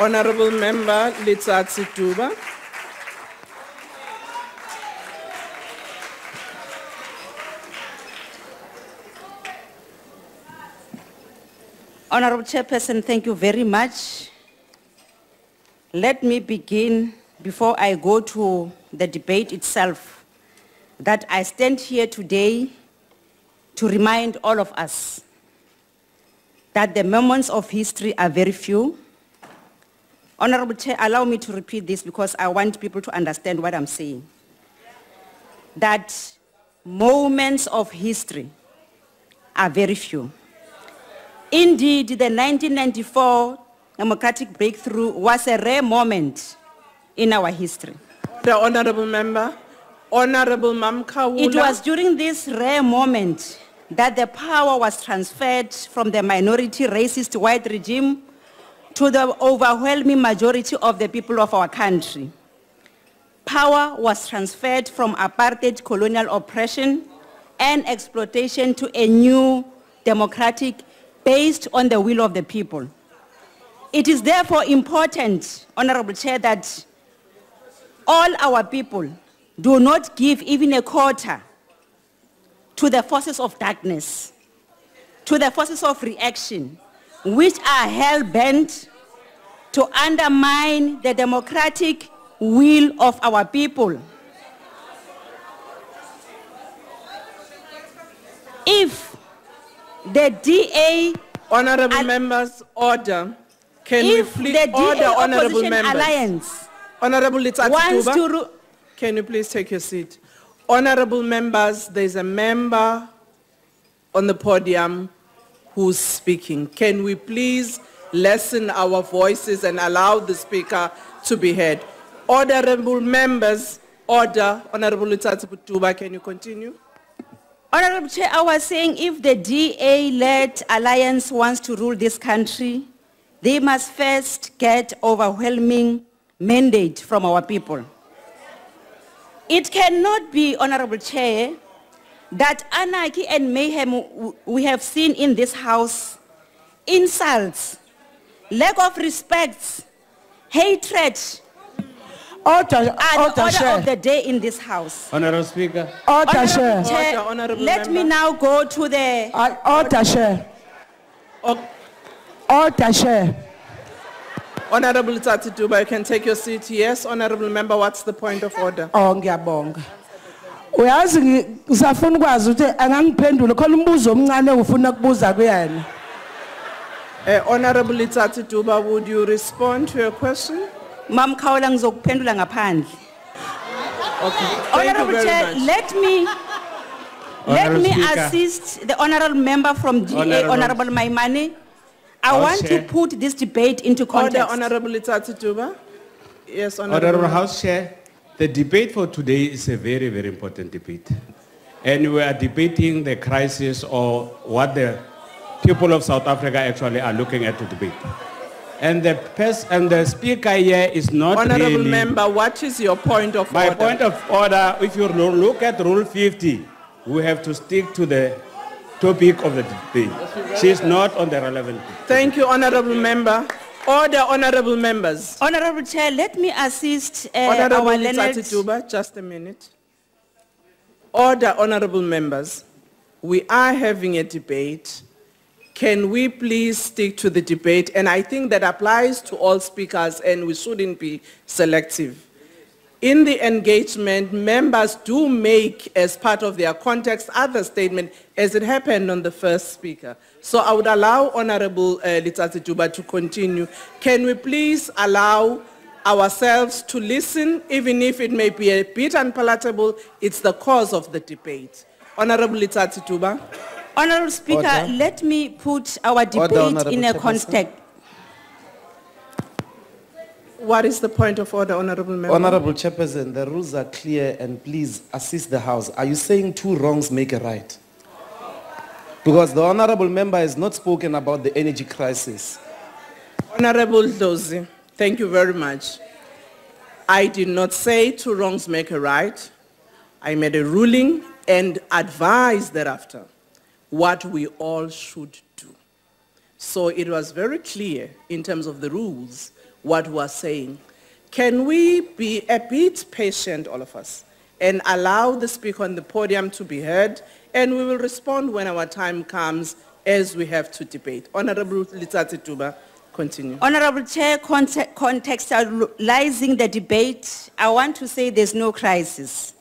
Honorable Member Letsatsi Tuba. Honorable Chairperson, thank you very much. Let me begin, before I go to the debate itself, that I stand here today to remind all of us that the moments of history are very few. Honorable Chair, allow me to repeat this because I want people to understand what I'm saying. That moments of history are very few. Indeed, the 1994 democratic breakthrough was a rare moment in our history. The Honorable Member, Honorable Mamkawula. It was during this rare moment that the power was transferred from the minority racist white regime to the overwhelming majority of the people of our country. Power was transferred from apartheid colonial oppression and exploitation to a new democratic based on the will of the people. It is therefore important, Honorable Chair, that all our people do not give even a quarter to the forces of darkness, to the forces of reaction, which are hell-bent to undermine the democratic will of our people. If the DA... Honorable members, order. Can we please order, honorable members? Alliance Honorable Letsatsi wants Tuba, can you please take your seat? Honorable members, there's a member on the podium who's speaking. Can we please lessen our voices and allow the speaker to be heard? Honorable members, order. Honorable Letsatsi Tuba, can you continue? Honorable Chair, I was saying if the DA-led alliance wants to rule this country, they must first get overwhelming mandate from our people. It cannot be, Honorable Chair, that anarchy and mayhem we have seen in this house, insults, lack of respect, hatred, are the order of the day in this house. Honorable Speaker. Honorable Chair, let me now go to the... Order, Chair. Order, Chair. Honorable Letsatsi Tuba, you can take your seat. Yes, Honorable Member, what's the point of order? Oh, ngiyabonga. Uyazi ngisafuna ukwazi ukuthi angangiphendule khona umbuzo omncane ufuna kubuza kuyena. Honorable Letsatsi Tuba, would you respond to your question? Mam Khawula ngizokuphendula ngaphandle. Okay. Honorable Chair, let me assist the honorable member from GA, Honorable Maimane. I want to put this debate into context. Order, Honorable Letsatsi Tuba. Yes, Honorable House Chair, the debate for today is a very, very important debate. And we are debating the crisis or what the people of South Africa actually are looking at to debate. And the speaker here is not Honorable really... Member, what is your point of My order? point of order, if you look at Rule 50, we have to stick to the topic of the debate. She is not on the relevant. Thank you, Honorable Member. Order, Honorable Members. Honorable Chair, let me assist Honorable our Letsatsi Tuba, just a minute. Order, Honorable Members. We are having a debate. Can we please stick to the debate? And I think that applies to all speakers and we shouldn't be selective. In the engagement, members do make as part of their context other statement as it happened on the first speaker. So I would allow Honorable Letsatsi Tuba to continue. Can we please allow ourselves to listen, even if it may be a bit unpalatable, it's the cause of the debate. Honorable Letsatsi Tuba. Honorable Speaker, order. Let me put our debate in a context. What is the point of order, Honorable Member? Honorable Chairperson, the rules are clear and please assist the House. Are you saying two wrongs make a right? Because the Honorable Member has not spoken about the energy crisis. Honorable Dozie, thank you very much. I did not say two wrongs make a right. I made a ruling and advised thereafter what we all should do. So it was very clear in terms of the rules what we're saying. Can we be a bit patient, all of us, and allow the speaker on the podium to be heard, and we will respond when our time comes as we have to debate. Honorable Letsatsi Tuba, continue. Honorable Chair, contextualizing the debate, I want to say there's no crisis.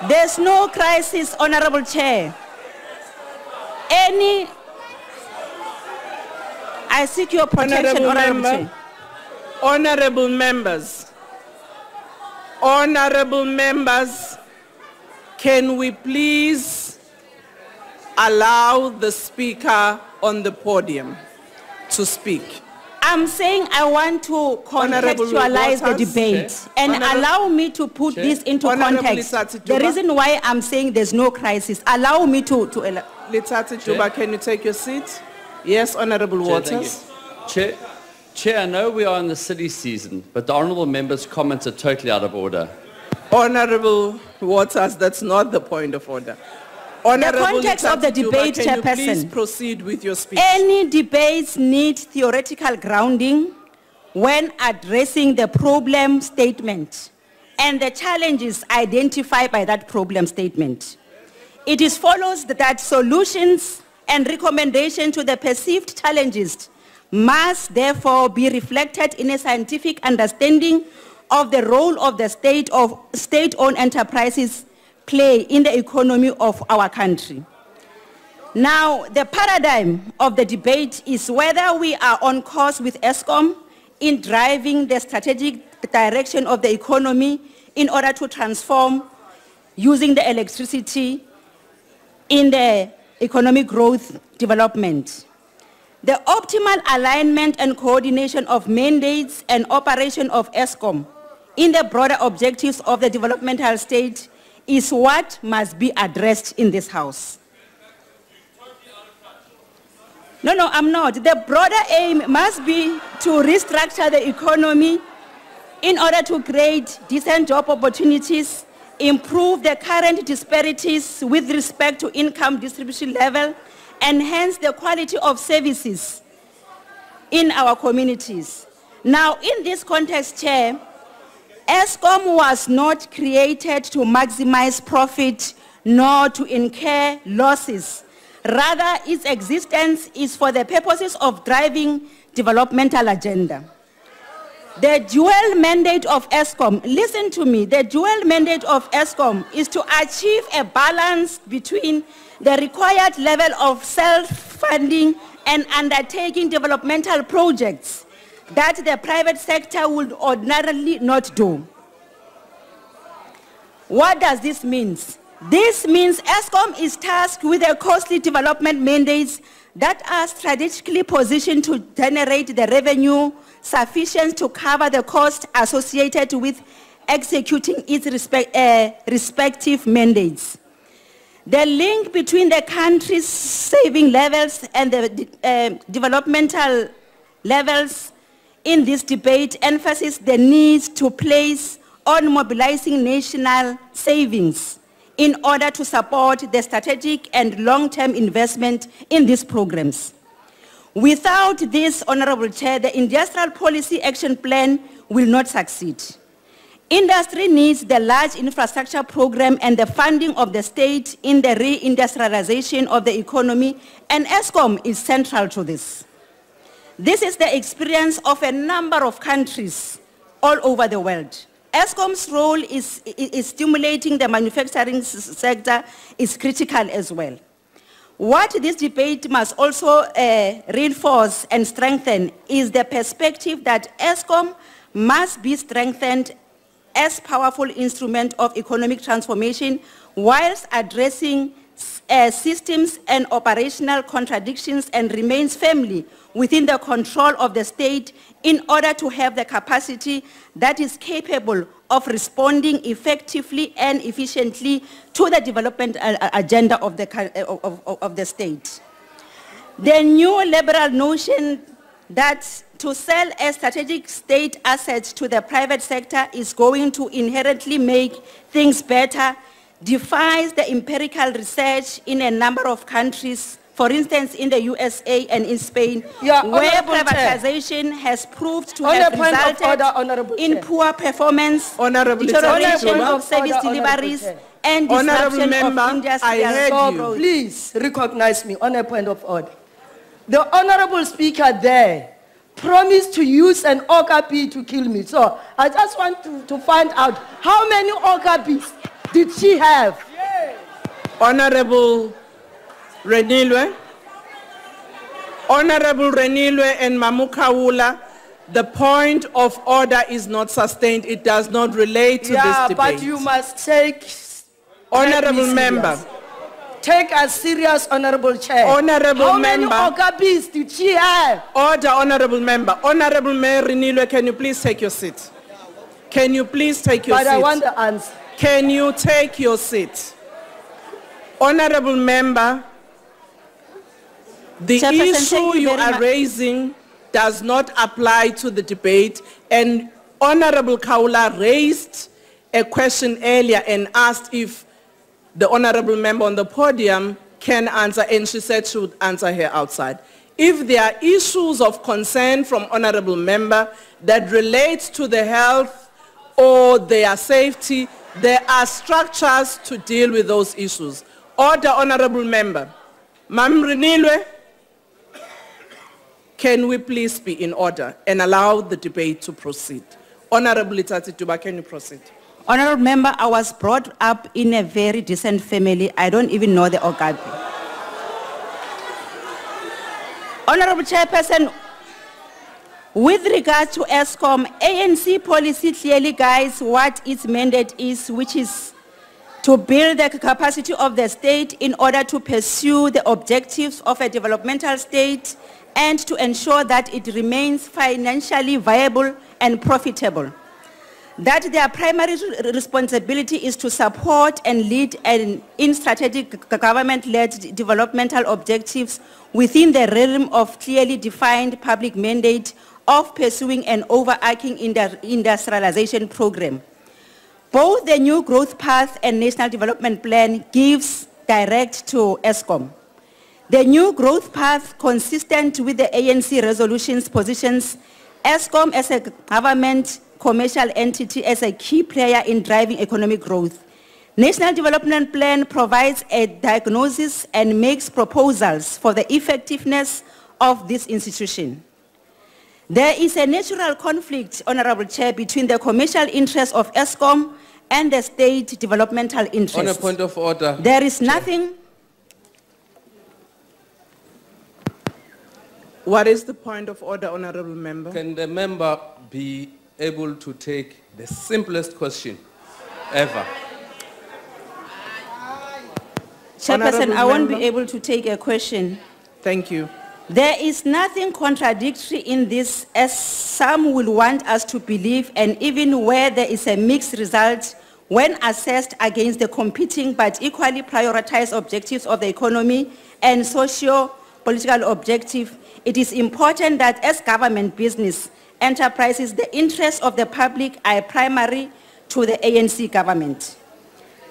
There's no crisis, Honorable Chair. I seek your protection, Honorable Chair. Honorable members, can we please allow the speaker on the podium to speak? I'm saying I want to contextualize the debate and allow me to put this into context. The reason why I'm saying there's no crisis, allow me to Letsatsi Tuba, can you take your seat? Yes, Honorable Waters. Chair, I know we are in the silly season, but the honourable member's comments are totally out of order. Honorable Waters, that's not the point of order. The context of the debate, can you please Chairperson. proceed with your speech? Any debates need theoretical grounding when addressing the problem statement and the challenges identified by that problem statement. It is follows that solutions and recommendations to the perceived challenges must therefore be reflected in a scientific understanding of the role of the state-owned enterprises play in the economy of our country. Now, the paradigm of the debate is whether we are on course with Eskom in driving the strategic direction of the economy in order to transform using the electricity in the economic growth development. The optimal alignment and coordination of mandates and operation of Eskom in the broader objectives of the developmental state is what must be addressed in this House. No, I'm not. The broader aim must be to restructure the economy in order to create decent job opportunities, improve the current disparities with respect to income distribution level, enhance the quality of services in our communities. Now, in this context, Chair, Eskom was not created to maximize profit nor to incur losses. Rather, its existence is for the purposes of driving developmental agenda. The dual mandate of Eskom, listen to me, the dual mandate of Eskom is to achieve a balance between the required level of self-funding and undertaking developmental projects that the private sector would ordinarily not do. What does this mean? This means Eskom is tasked with a costly development mandates that are strategically positioned to generate the revenue sufficient to cover the cost associated with executing its respective mandates. The link between the country's saving levels and the developmental levels in this debate emphasizes the need to place on mobilizing national savings in order to support the strategic and long-term investment in these programs. Without this, Honorable Chair, the Industrial Policy Action Plan will not succeed. Industry needs the large infrastructure program and the funding of the state in the reindustrialization of the economy, and Eskom is central to this. This is the experience of a number of countries all over the world. Eskom's role is stimulating the manufacturing sector is critical as well. What this debate must also reinforce and strengthen is the perspective that Eskom must be strengthened as powerful instrument of economic transformation whilst addressing systems and operational contradictions and remains firmly within the control of the state in order to have the capacity that is capable of responding effectively and efficiently to the development agenda of the state. The new liberal notion that to sell a strategic state assets to the private sector is going to inherently make things better defies the empirical research in a number of countries for instance, in the USA and in Spain, Yeah, where Honorable Chair. privatization has proved to On have a point of resulted order, Honorable in Chair. poor performance, Honorable deterioration Chair. of service Order, Honorable deliveries, Chair. and Honorable disruption Member, of industrial I heard you. growth. Please recognize me on a point of order. The Honorable Speaker there promised to use an Okapi to kill me. So I just want to find out how many Okapis did she have? Honorable Renilwe. Honorable Renilwe and Mamukawula, the point of order is not sustained. It does not relate to this debate. But you must take Honorable me Member. serious. Take us serious, Honorable Chair. Honorable How Member. many Okapis did she have? Order, Honorable Member. Honorable Mayor Renilwe, can you please take your seat? Can you please take your But seat? I want the answer. Can you take your seat? Honorable Member, the Chairperson, issue thank you you very are much. raising does not apply to the debate, and Honorable Kaula raised a question earlier and asked if the Honorable Member on the podium can answer, and she said she would answer her outside. If there are issues of concern from Honorable Member that relate to the health or their safety, there are structures to deal with those issues. Order, Honorable Member. Mam Renilwe, can we please be in order and allow the debate to proceed? Honorable Itati Tuba, can you proceed? Honorable Member, I was brought up in a very decent family. I don't even know the Okapi. Honorable Chairperson, with regard to Eskom, ANC policy clearly guides what its mandate is, which is to build the capacity of the state in order to pursue the objectives of a developmental state and to ensure that it remains financially viable and profitable. That their primary responsibility is to support and lead in strategic government-led developmental objectives within the realm of clearly defined public mandate of pursuing an overarching industrialization program. Both the new growth path and national development plan gives direct to Eskom. The new growth path, consistent with the ANC resolutions, positions Eskom as a government commercial entity as a key player in driving economic growth. National Development Plan provides a diagnosis and makes proposals for the effectiveness of this institution. There is a natural conflict, Honorable Chair, between the commercial interests of Eskom and the state developmental interests. On a point of order. There is nothing. What is the point of order, Honorable Member? Can the member be able to take the simplest question ever? Chairperson, I won't be Member. able to take a question. Thank you. There is nothing contradictory in this, as some will want us to believe, and even where there is a mixed result when assessed against the competing but equally prioritized objectives of the economy and socio-political objective, it is important that as government business enterprises, the interests of the public are primary to the ANC government.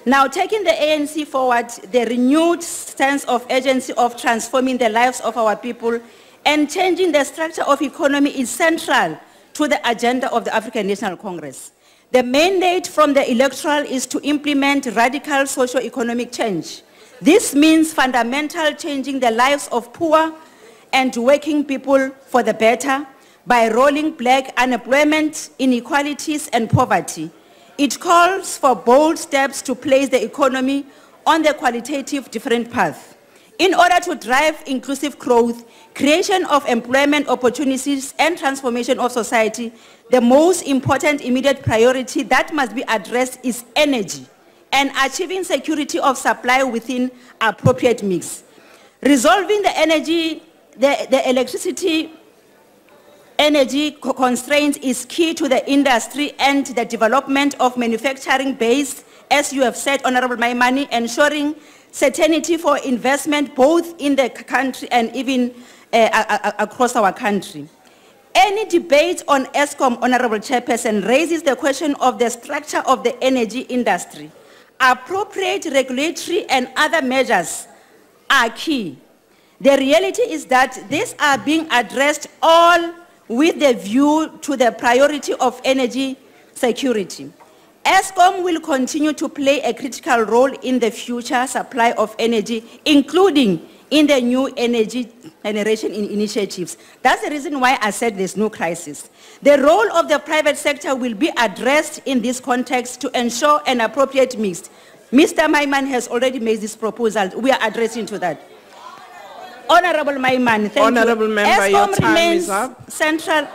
Now, taking the ANC forward, the renewed sense of urgency of transforming the lives of our people and changing the structure of economy is central to the agenda of the African National Congress. The mandate from the electoral is to implement radical socio-economic change. This means fundamental changing the lives of poor and working people for the better by rolling back unemployment, inequalities, and poverty. It calls for bold steps to place the economy on the qualitative different path. In order to drive inclusive growth, creation of employment opportunities, and transformation of society, the most important immediate priority that must be addressed is energy and achieving security of supply within appropriate mix. Resolving the electricity energy constraints is key to the industry and the development of manufacturing base, as you have said, Honorable Maimani, ensuring certainty for investment both in the country and even across our country. Any debate on Eskom, Honorable Chairperson, raises the question of the structure of the energy industry. Appropriate regulatory and other measures are key. The reality is that these are being addressed all with the view to the priority of energy security. Eskom will continue to play a critical role in the future supply of energy, including in the new energy generation initiatives. That's the reason why I said there's no crisis. The role of the private sector will be addressed in this context to ensure an appropriate mix. Mr. Maiman has already made this proposal. We are addressing to that. Honorable Maiman, thank Honorable you. Member, your Eskom time remains is up. central.